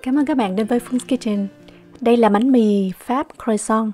Cảm ơn các bạn đến với Phương Kitchen. Đây là bánh mì Pháp croissant.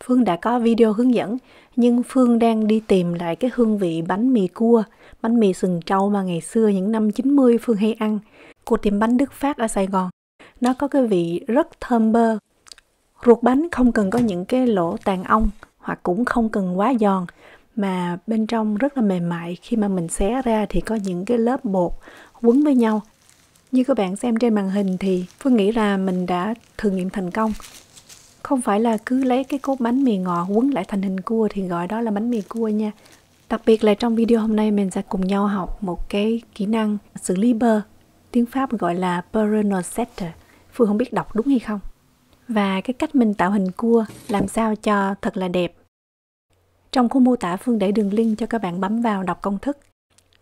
Phương đã có video hướng dẫn, nhưng Phương đang đi tìm lại cái hương vị bánh mì cua, bánh mì sừng trâu mà ngày xưa những năm 90 Phương hay ăn của tiệm bánh Đức Phát ở Sài Gòn. Nó có cái vị rất thơm bơ. Ruột bánh không cần có những cái lỗ tàn ong hoặc cũng không cần quá giòn, mà bên trong rất là mềm mại. Khi mà mình xé ra thì có những cái lớp bột quấn với nhau. Như các bạn xem trên màn hình thì Phương nghĩ là mình đã thử nghiệm thành công. Không phải là cứ lấy cái cốt bánh mì ngọt quấn lại thành hình cua thì gọi đó là bánh mì cua nha. Đặc biệt là trong video hôm nay mình sẽ cùng nhau học một cái kỹ năng xử lý bơ. Tiếng Pháp gọi là beurre noisette. Phương không biết đọc đúng hay không. Và cái cách mình tạo hình cua làm sao cho thật là đẹp. Trong khu mô tả Phương để đường link cho các bạn bấm vào đọc công thức.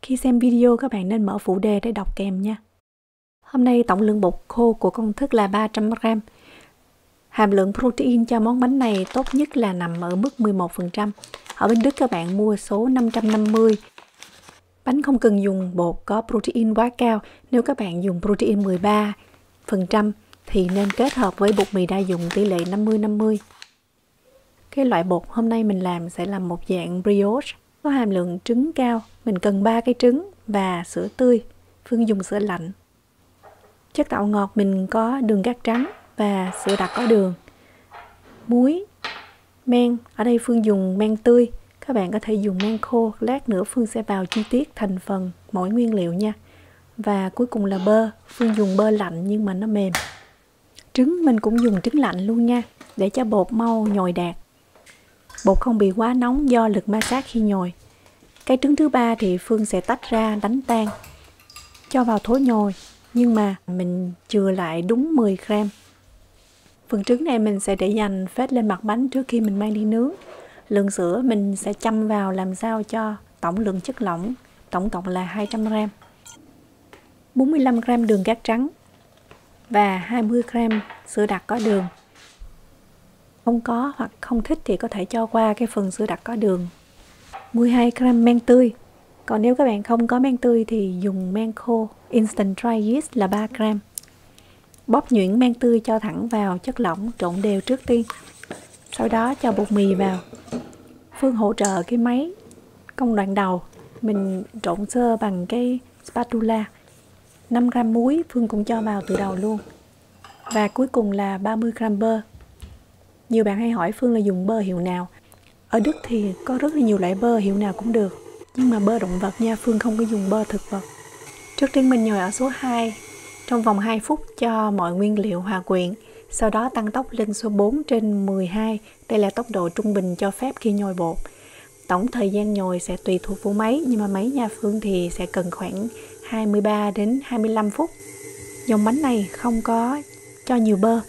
Khi xem video các bạn nên mở phụ đề để đọc kèm nha. Hôm nay tổng lượng bột khô của công thức là 300g. Hàm lượng protein cho món bánh này tốt nhất là nằm ở mức 11%. Ở bên Đức các bạn mua số 550. Bánh không cần dùng bột có protein quá cao. Nếu các bạn dùng protein 13% thì nên kết hợp với bột mì đa dụng tỷ lệ 50-50. Cái loại bột hôm nay mình làm sẽ là một dạng brioche. Có hàm lượng trứng cao. Mình cần 3 cái trứng và sữa tươi. Phương dùng sữa lạnh. Chất tạo ngọt mình có đường cát trắng và sữa đặc có đường. Muối, men, ở đây Phương dùng men tươi. Các bạn có thể dùng men khô, lát nữa Phương sẽ vào chi tiết thành phần mỗi nguyên liệu nha. Và cuối cùng là bơ, Phương dùng bơ lạnh nhưng mà nó mềm. Trứng mình cũng dùng trứng lạnh luôn nha, để cho bột mau nhồi đạt. Bột không bị quá nóng do lực ma sát khi nhồi. Cái trứng thứ ba thì Phương sẽ tách ra đánh tan, cho vào thố nhồi. Nhưng mà mình chừa lại đúng 10g. Phần trứng này mình sẽ để dành phết lên mặt bánh trước khi mình mang đi nướng. Lượng sữa mình sẽ chăm vào làm sao cho tổng lượng chất lỏng tổng cộng là 200g. 45g đường cát trắng và 20g sữa đặc có đường. Không có hoặc không thích thì có thể cho qua cái phần sữa đặc có đường. 12g men tươi. Còn nếu các bạn không có men tươi thì dùng men khô instant dry yeast là 3g. Bóp nhuyễn men tươi cho thẳng vào chất lỏng, trộn đều trước tiên. Sau đó cho bột mì vào. Phương hỗ trợ cái máy công đoạn đầu. Mình trộn sơ bằng cái spatula. 5g muối Phương cũng cho vào từ đầu luôn. Và cuối cùng là 30g bơ. Nhiều bạn hay hỏi Phương là dùng bơ hiệu nào. Ở Đức thì có rất là nhiều loại bơ, hiệu nào cũng được. Nhưng mà bơ động vật nha, Phương không có dùng bơ thực vật. Trước tiên mình nhồi ở số 2 trong vòng 2 phút cho mọi nguyên liệu hòa quyện. Sau đó tăng tốc lên số 4/12. Đây là tốc độ trung bình cho phép khi nhồi bột. Tổng thời gian nhồi sẽ tùy thuộc vào máy, nhưng mà máy nhà Phương thì sẽ cần khoảng 23 đến 25 phút. Dòng bánh này không có cho nhiều bơ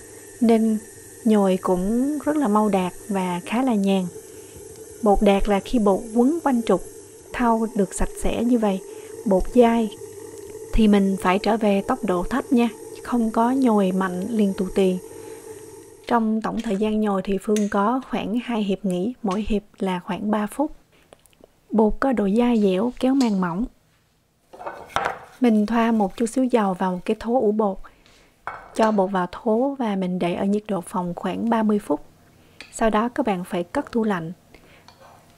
nên nhồi cũng rất là mau đạt và khá là nhàn. Bột đạt là khi bột quấn quanh trục thau được sạch sẽ như vậy. Bột dai thì mình phải trở về tốc độ thấp nha, không có nhồi mạnh liền tù tì. Trong tổng thời gian nhồi thì Phương có khoảng 2 hiệp nghỉ, mỗi hiệp là khoảng 3 phút. Bột có độ dai dẻo, kéo màng mỏng. Mình thoa một chút xíu dầu vào cái thố ủ bột. Cho bột vào thố và mình để ở nhiệt độ phòng khoảng 30 phút. Sau đó các bạn phải cất tủ lạnh.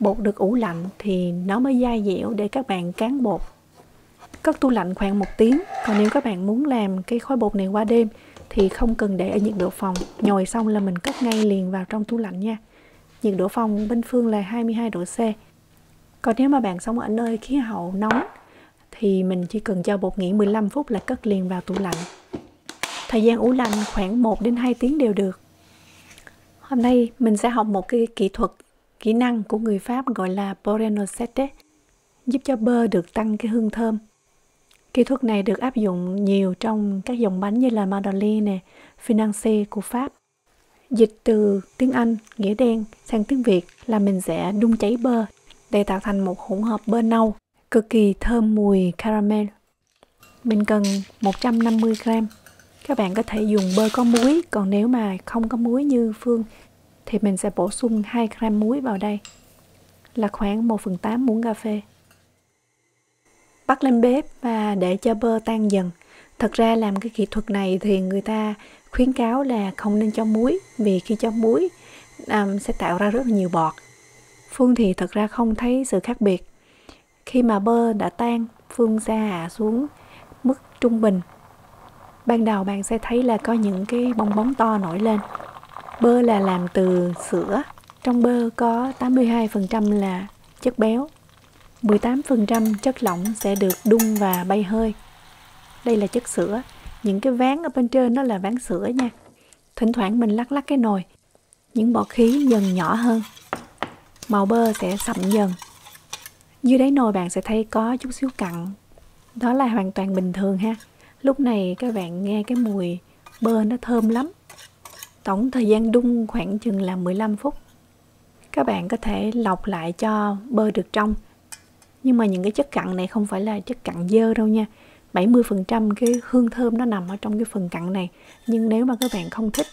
Bột được ủ lạnh thì nó mới dai dẻo để các bạn cán bột. Cất tủ lạnh khoảng 1 tiếng. Còn nếu các bạn muốn làm cái khối bột này qua đêm thì không cần để ở nhiệt độ phòng. Nhồi xong là mình cất ngay liền vào trong tủ lạnh nha. Nhiệt độ phòng bên Phương là 22 độ C. Còn nếu mà bạn sống ở nơi khí hậu nóng thì mình chỉ cần cho bột nghỉ 15 phút là cất liền vào tủ lạnh. Thời gian ủ lạnh khoảng 1 đến 2 tiếng đều được. Hôm nay mình sẽ học một cái kỹ năng của người Pháp gọi là beurre noisette, giúp cho bơ được tăng cái hương thơm. Kỹ thuật này được áp dụng nhiều trong các dòng bánh như là Madeleine, Financé của Pháp. Dịch từ tiếng Anh, nghĩa đen sang tiếng Việt là mình sẽ đun cháy bơ để tạo thành một hỗn hợp bơ nâu, cực kỳ thơm mùi caramel. Mình cần 150g. Các bạn có thể dùng bơ có muối, còn nếu mà không có muối như Phương thì mình sẽ bổ sung 2g muối vào đây, là khoảng 1/8 muỗng cà phê. Bắt lên bếp và để cho bơ tan dần. Thật ra làm cái kỹ thuật này thì người ta khuyến cáo là không nên cho muối, vì khi cho muối sẽ tạo ra rất là nhiều bọt. Phương thì thật ra không thấy sự khác biệt. Khi mà bơ đã tan, Phương sẽ hạ xuống mức trung bình. Ban đầu bạn sẽ thấy là có những cái bong bóng to nổi lên. Bơ là làm từ sữa. Trong bơ có 82% là chất béo. 18% chất lỏng sẽ được đun và bay hơi. Đây là chất sữa. Những cái ván ở bên trên đó là ván sữa nha. Thỉnh thoảng mình lắc lắc cái nồi, những bọt khí dần nhỏ hơn. Màu bơ sẽ sậm dần. Dưới đáy nồi bạn sẽ thấy có chút xíu cặn. Đó là hoàn toàn bình thường ha. Lúc này các bạn nghe cái mùi bơ nó thơm lắm. Tổng thời gian đun khoảng chừng là 15 phút. Các bạn có thể lọc lại cho bơ được trong. Nhưng mà những cái chất cặn này không phải là chất cặn dơ đâu nha. 70% cái hương thơm nó nằm ở trong cái phần cặn này. Nhưng nếu mà các bạn không thích,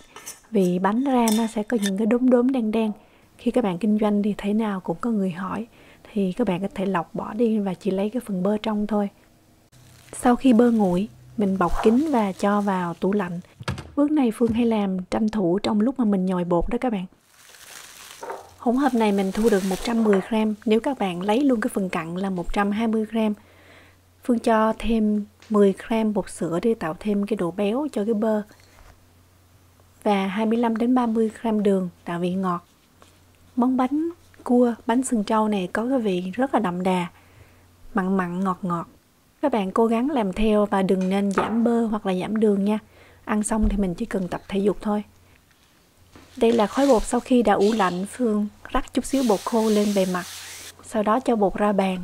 vì bánh ra nó sẽ có những cái đốm đốm đen đen. Khi các bạn kinh doanh thì thế nào cũng có người hỏi, thì các bạn có thể lọc bỏ đi và chỉ lấy cái phần bơ trong thôi. Sau khi bơ nguội, mình bọc kín và cho vào tủ lạnh. Bước này Phương hay làm tranh thủ trong lúc mà mình nhồi bột đó các bạn. Hỗn hợp này mình thu được 110 gram. Nếu các bạn lấy luôn cái phần cặn là 120 gram. Phương cho thêm 10 gram bột sữa để tạo thêm cái độ béo cho cái bơ. Và 25 đến 30 gram đường tạo vị ngọt. Món bánh cua, bánh sừng trâu này có cái vị rất là đậm đà, mặn mặn ngọt ngọt. Các bạn cố gắng làm theo và đừng nên giảm bơ hoặc là giảm đường nha. Ăn xong thì mình chỉ cần tập thể dục thôi. Đây là khối bột sau khi đã ủ lạnh. Phương rắc chút xíu bột khô lên bề mặt. Sau đó cho bột ra bàn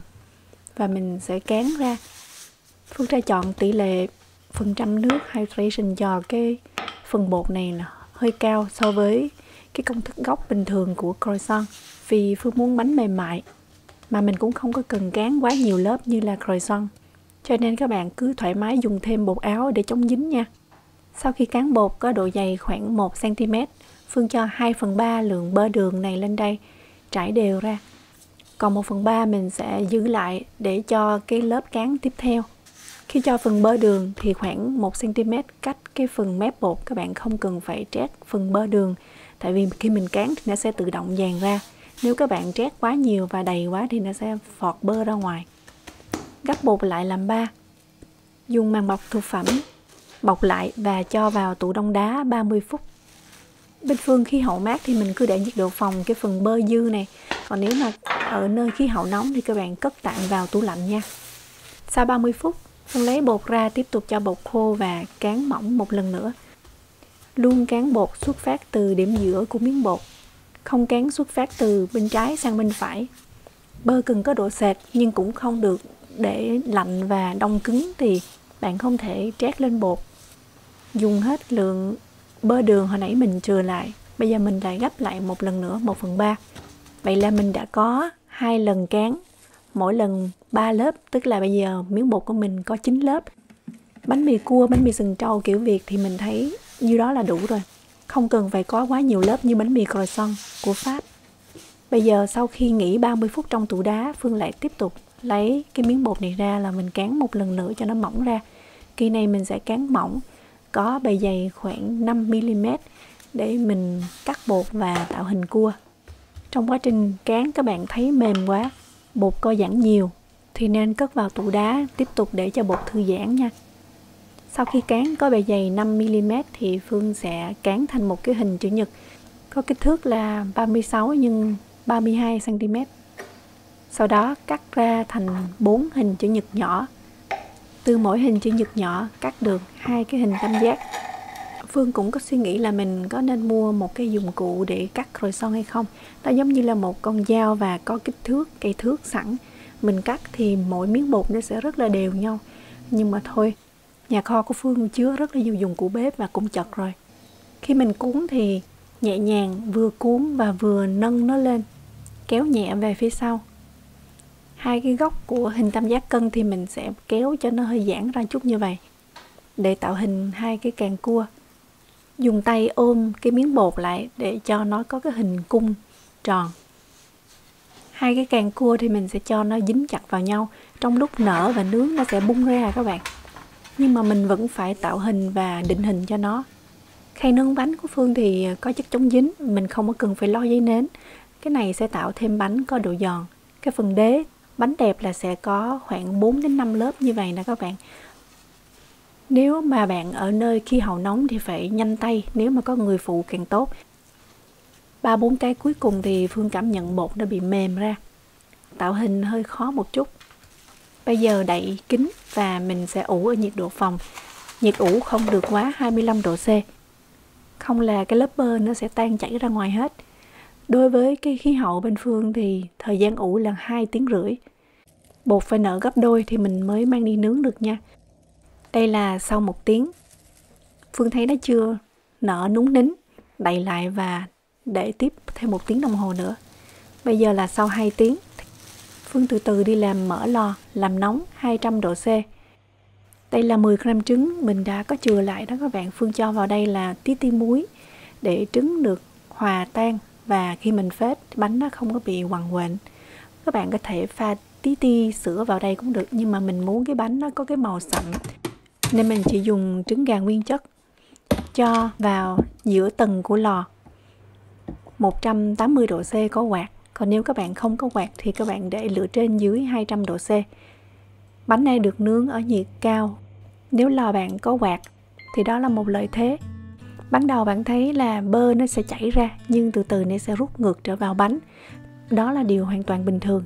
và mình sẽ cán ra. Phương sẽ chọn tỷ lệ phần trăm nước hydration cho cái phần bột này là hơi cao so với cái công thức gốc bình thường của croissant. Vì Phương muốn bánh mềm mại mà mình cũng không có cần cán quá nhiều lớp như là croissant. Cho nên các bạn cứ thoải mái dùng thêm bột áo để chống dính nha. Sau khi cán bột có độ dày khoảng 1 cm, Phương cho 2/3 lượng bơ đường này lên đây, trải đều ra. Còn 1/3 mình sẽ giữ lại để cho cái lớp cán tiếp theo. Khi cho phần bơ đường thì khoảng 1 cm cách cái phần mép bột, các bạn không cần phải trét phần bơ đường. Tại vì khi mình cán thì nó sẽ tự động dàn ra. Nếu các bạn trét quá nhiều và đầy quá thì nó sẽ phọt bơ ra ngoài. Gấp bột lại làm 3. Dùng màng bọc thực phẩm bọc lại và cho vào tủ đông đá 30 phút. Bên Phương khí hậu mát thì mình cứ để nhiệt độ phòng cái phần bơ dư này. Còn nếu mà ở nơi khí hậu nóng thì các bạn cất tạm vào tủ lạnh nha. Sau 30 phút, Phương lấy bột ra, tiếp tục cho bột khô và cán mỏng một lần nữa. Luôn cán bột xuất phát từ điểm giữa của miếng bột, không cán xuất phát từ bên trái sang bên phải. Bơ cần có độ sệt nhưng cũng không được để lạnh và đông cứng thì bạn không thể trét lên bột. Dùng hết lượng bơ đường hồi nãy mình chừa lại. Bây giờ mình lại gấp lại một lần nữa 1/3. Vậy là mình đã có 2 lần cán, mỗi lần 3 lớp, tức là bây giờ miếng bột của mình có 9 lớp. Bánh mì cua, bánh mì sừng trâu kiểu Việt thì mình thấy như đó là đủ rồi. Không cần phải có quá nhiều lớp như bánh mì croissant của Pháp. Bây giờ sau khi nghỉ 30 phút trong tủ đá, Phương lại tiếp tục lấy cái miếng bột này ra là mình cán một lần nữa cho nó mỏng ra. Kỳ này mình sẽ cán mỏng, có bề dày khoảng 5mm để mình cắt bột và tạo hình cua. Trong quá trình cán các bạn thấy mềm quá, bột co giãn nhiều thì nên cất vào tủ đá, tiếp tục để cho bột thư giãn nha. Sau khi cán có bề dày 5mm thì Phương sẽ cán thành một cái hình chữ nhật có kích thước là 36 x 32 cm. Sau đó cắt ra thành 4 hình chữ nhật nhỏ. Từ mỗi hình chữ nhật nhỏ cắt được 2 cái hình tam giác. Phương cũng có suy nghĩ là mình có nên mua một cái dụng cụ để cắt croissant hay không. Nó giống như là một con dao và có kích thước, cây thước sẵn. Mình cắt thì mỗi miếng bột nó sẽ rất là đều nhau. Nhưng mà thôi, nhà kho của Phương chứa rất là nhiều dụng cụ bếp và cũng chật rồi. Khi mình cuốn thì nhẹ nhàng vừa cuốn và vừa nâng nó lên, kéo nhẹ về phía sau. 2 cái góc của hình tam giác cân thì mình sẽ kéo cho nó hơi giãn ra chút như vậy để tạo hình 2 cái càng cua. Dùng tay ôm cái miếng bột lại để cho nó có cái hình cung tròn. 2 cái càng cua thì mình sẽ cho nó dính chặt vào nhau. Trong lúc nở và nướng nó sẽ bung ra các bạn. nhưng mà mình vẫn phải tạo hình và định hình cho nó. Khay nướng bánh của Phương thì có chất chống dính, mình không có cần phải lo giấy nến. Cái này sẽ tạo thêm bánh có độ giòn. Cái phần đế bánh đẹp là sẽ có khoảng 4 đến 5 lớp như vậy nè các bạn. Nếu mà bạn ở nơi khí hậu nóng thì phải nhanh tay, nếu mà có người phụ càng tốt. 3-4 cái cuối cùng thì Phương cảm nhận bột nó bị mềm ra. Tạo hình hơi khó một chút. Bây giờ đậy kính và mình sẽ ủ ở nhiệt độ phòng. Nhiệt ủ không được quá 25 độ C. Không là cái lớp bơ nó sẽ tan chảy ra ngoài hết. Đối với cái khí hậu bên Phương thì thời gian ủ là 2 tiếng rưỡi. Bột phải nở gấp đôi thì mình mới mang đi nướng được nha. Đây là sau 1 tiếng. Phương thấy nó chưa nở núng nính. Đậy lại và để tiếp thêm 1 tiếng đồng hồ nữa. Bây giờ là sau 2 tiếng. Phương từ từ đi mở lò, làm nóng 200 độ C. Đây là 10 gram trứng mình đã có chừa lại đó các bạn. Phương cho vào đây là tí muối để trứng được hòa tan và khi mình phết bánh nó không có bị quằn quện. Các bạn có thể pha tí sữa vào đây cũng được, nhưng mà mình muốn cái bánh nó có cái màu sậm nên mình chỉ dùng trứng gà nguyên chất. Cho vào giữa tầng của lò 180 độ C có quạt. Còn nếu các bạn không có quạt thì các bạn để lửa trên dưới 200 độ C. Bánh này được nướng ở nhiệt cao. Nếu lò bạn có quạt thì đó là một lợi thế. Ban đầu bạn thấy là bơ nó sẽ chảy ra, nhưng từ từ nó sẽ rút ngược trở vào bánh. Đó là điều hoàn toàn bình thường.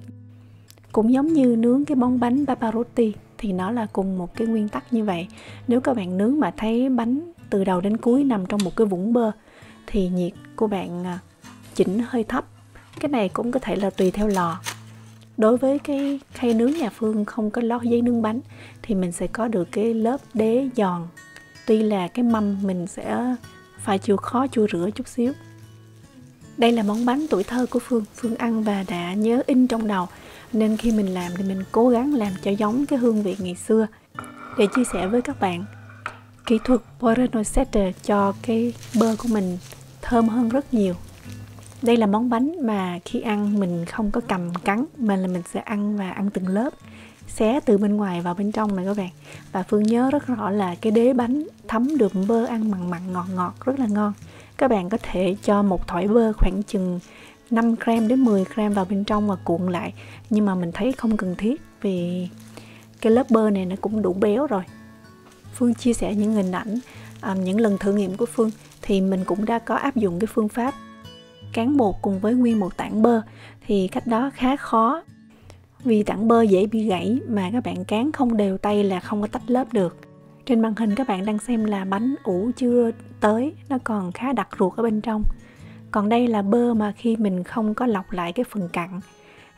Cũng giống như nướng cái món bánh Barbarotti thì nó là cùng một cái nguyên tắc như vậy. Nếu các bạn nướng mà thấy bánh từ đầu đến cuối nằm trong một cái vũng bơ thì nhiệt của bạn chỉnh hơi thấp. Cái này cũng có thể là tùy theo lò. Đối với cái khay nướng nhà Phương không có lót giấy nướng bánh thì mình sẽ có được cái lớp đế giòn. Tuy là cái mâm mình sẽ phải chịu khó chua rửa chút xíu. Đây là món bánh tuổi thơ của Phương. Phương ăn và đã nhớ in trong đầu. Nên khi mình làm thì mình cố gắng làm cho giống cái hương vị ngày xưa. Để chia sẻ với các bạn, kỹ thuật Beurre Noisette cho cái bơ của mình thơm hơn rất nhiều. Đây là món bánh mà khi ăn mình không có cầm cắn, mà là mình sẽ ăn và ăn từng lớp, xé từ bên ngoài vào bên trong này các bạn. Và Phương nhớ rất rõ là cái đế bánh thấm được bơ ăn mặn ngọt rất là ngon. Các bạn có thể cho một thỏi bơ khoảng chừng 5 gram đến 10 gram vào bên trong và cuộn lại. Nhưng mà mình thấy không cần thiết vì cái lớp bơ này nó cũng đủ béo rồi. Phương chia sẻ những hình ảnh, những lần thử nghiệm của Phương thì mình cũng đã có áp dụng cái phương pháp cán bột cùng với nguyên một tảng bơ. Thì cách đó khá khó vì tảng bơ dễ bị gãy, mà các bạn cán không đều tay là không có tách lớp được. Trên màn hình các bạn đang xem là bánh ủ chưa tới, nó còn khá đặc ruột ở bên trong. Còn đây là bơ mà khi mình không có lọc lại cái phần cặn.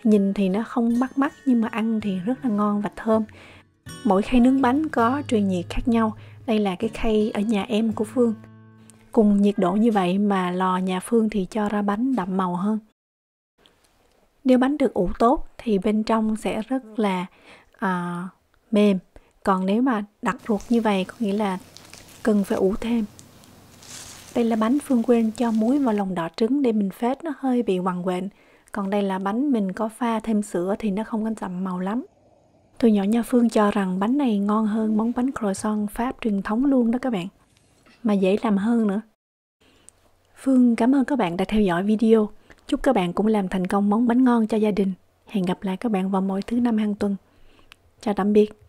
Nhìn thì nó không bắt mắt nhưng mà ăn thì rất là ngon và thơm. Mỗi khay nướng bánh có truyền nhiệt khác nhau. Đây là cái khay ở nhà em của Phương. Cùng nhiệt độ như vậy mà lò nhà Phương thì cho ra bánh đậm màu hơn. Nếu bánh được ủ tốt thì bên trong sẽ rất là mềm. Còn nếu mà đặc ruột như vậy có nghĩa là cần phải ủ thêm. Đây là bánh Phương quên cho muối vào lòng đỏ trứng để mình phết nó hơi bị quằn quện. Còn đây là bánh mình có pha thêm sữa thì nó không có đậm màu lắm. Tụi nhỏ nhà Phương cho rằng bánh này ngon hơn món bánh croissant Pháp truyền thống luôn đó các bạn. Mà dễ làm hơn nữa. Phương cảm ơn các bạn đã theo dõi video. Chúc các bạn cũng làm thành công món bánh ngon cho gia đình. Hẹn gặp lại các bạn vào mỗi thứ 5 hàng tuần. Chào tạm biệt.